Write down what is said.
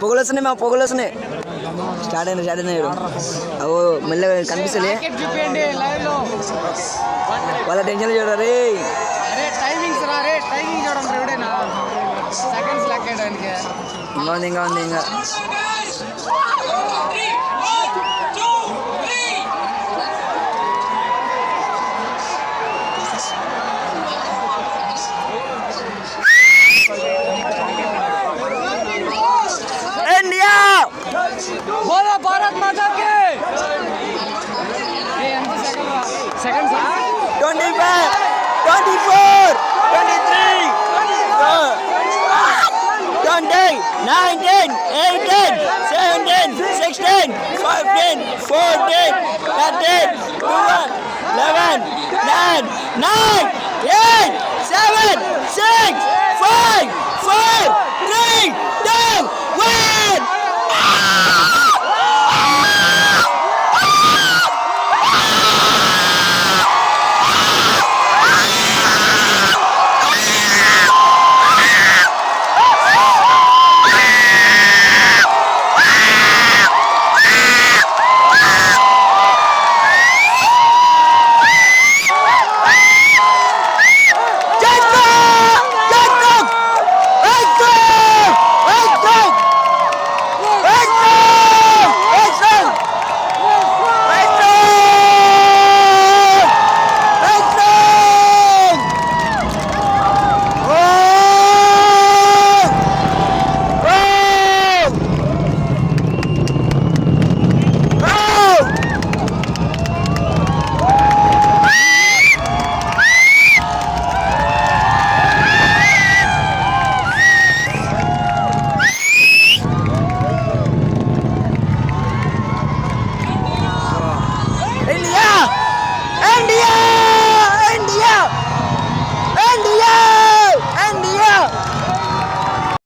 పొగలు వస్తున్నాయి, మా పొగలు వస్తున్నాయి. స్టార్ట్ అయినా అవో మెల్లగా కనిపిస్తలే, వాళ్ళ టెన్షన్ చూడరే. ఇంకా ఉంది ఇంకా इंडिया बोलो भारत माता के 25 24 23 20 19 18 17 16 15 14 13 12 11 9 8 7 6